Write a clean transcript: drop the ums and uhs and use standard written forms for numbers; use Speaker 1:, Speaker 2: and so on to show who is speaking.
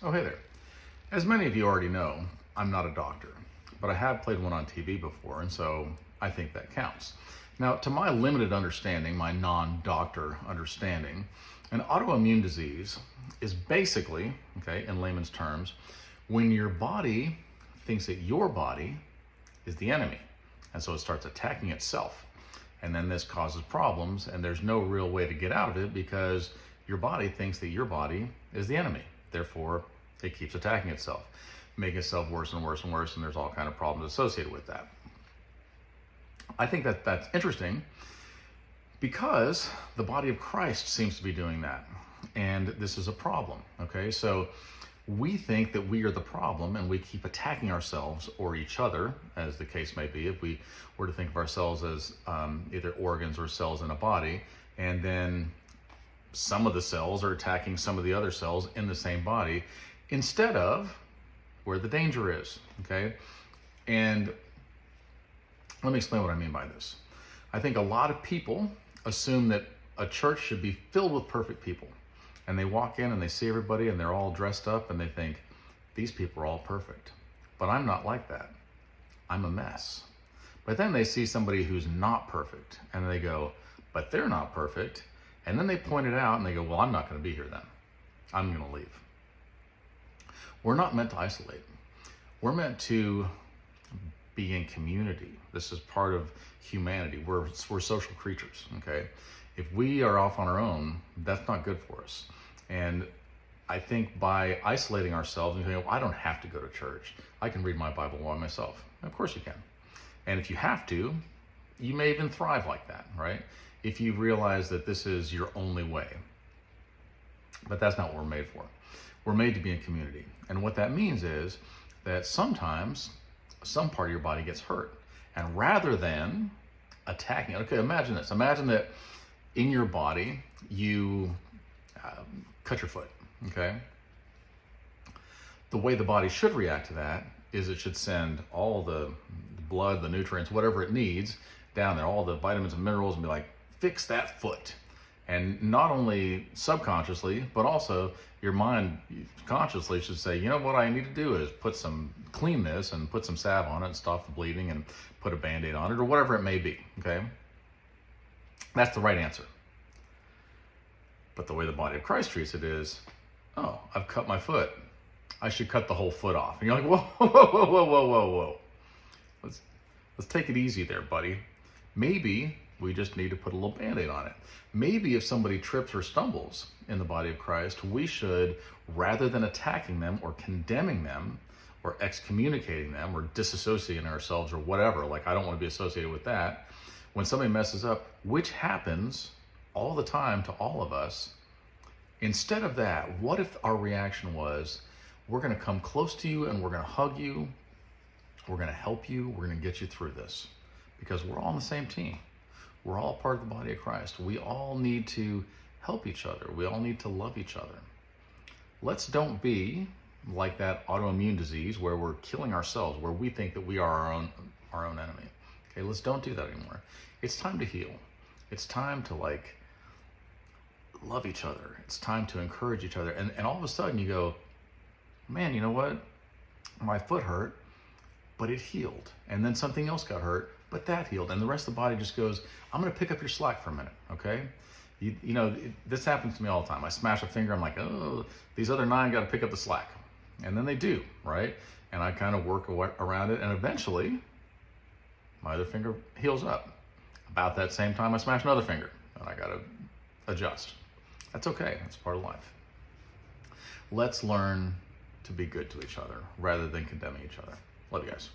Speaker 1: Oh, hey there. As many of you already know, I'm not a doctor, but I have played one on TV before, and so I think that counts. Now, to my limited understanding, my non-doctor understanding, an autoimmune disease is basically, okay, in layman's terms, when your body thinks that your body is the enemy, and so it starts attacking itself. And then this causes problems, and there's no real way to get out of it because your body thinks that your body is the enemy. Therefore, it keeps attacking itself, making itself worse and worse and worse, and there's all kind of problems associated with that. I think that that's interesting because the body of Christ seems to be doing that, and this is a problem, okay? So we think that we are the problem, and we keep attacking ourselves or each other, as the case may be, if we were to think of ourselves as either organs or cells in a body, and then some of the cells are attacking some of the other cells in the same body, instead of where the danger is, okay? And let me explain what I mean by this. I think a lot of people assume that a church should be filled with perfect people. And they walk in and they see everybody and they're all dressed up and they think, these people are all perfect. But I'm not like that. I'm a mess. But then they see somebody who's not perfect and they go, but they're not perfect. And then they point it out and they go, well, I'm not going to be here then. I'm going to leave. We're not meant to isolate. We're meant to be in community. This is part of humanity. We're social creatures, okay? If we are off on our own, that's not good for us. And I think by isolating ourselves and saying, well, I don't have to go to church. I can read my Bible by myself. Of course you can. And if you have to, you may even thrive like that, right? If you realize that this is your only way. But that's not what we're made for. We're made to be in community. And what that means is that sometimes some part of your body gets hurt. And rather than attacking, okay, imagine this. Imagine that in your body, you cut your foot, okay? The way the body should react to that is it should send all the blood, the nutrients, whatever it needs down there, all the vitamins and minerals, and be like, fix that foot. And not only subconsciously, but also your mind consciously should say, you know what I need to do is clean this and put some salve on it and stop the bleeding and put a Band-Aid on it or whatever it may be, okay? That's the right answer. But the way the body of Christ treats it is, oh, I've cut my foot. I should cut the whole foot off. And you're like, whoa, whoa, whoa, whoa, whoa, whoa, whoa. Let's take it easy there, buddy. Maybe we just need to put a little Band-Aid on it. Maybe if somebody trips or stumbles in the body of Christ, we should, rather than attacking them or condemning them or excommunicating them or disassociating ourselves or whatever, like I don't want to be associated with that, when somebody messes up, which happens all the time to all of us, instead of that, what if our reaction was, we're going to come close to you and we're going to hug you, we're going to help you, we're going to get you through this, because we're all on the same team. We're all part of the body of Christ. We all need to help each other. We all need to love each other. Let's don't be like that autoimmune disease where we're killing ourselves, where we think that we are our own enemy. Okay, let's don't do that anymore. It's time to heal. It's time to love each other. It's time to encourage each other. And all of a sudden you go, man, you know what? My foot hurt, but it healed. And then something else got hurt, but that healed. And the rest of the body just goes, I'm going to pick up your slack for a minute, okay? You know, this happens to me all the time. I smash a finger, I'm like, oh, these other 9 got to pick up the slack. And then they do, right? And I kind of work around it, and eventually my other finger heals up. About that same time, I smash another finger, and I got to adjust. That's okay. That's part of life. Let's learn to be good to each other rather than condemning each other. Love you guys.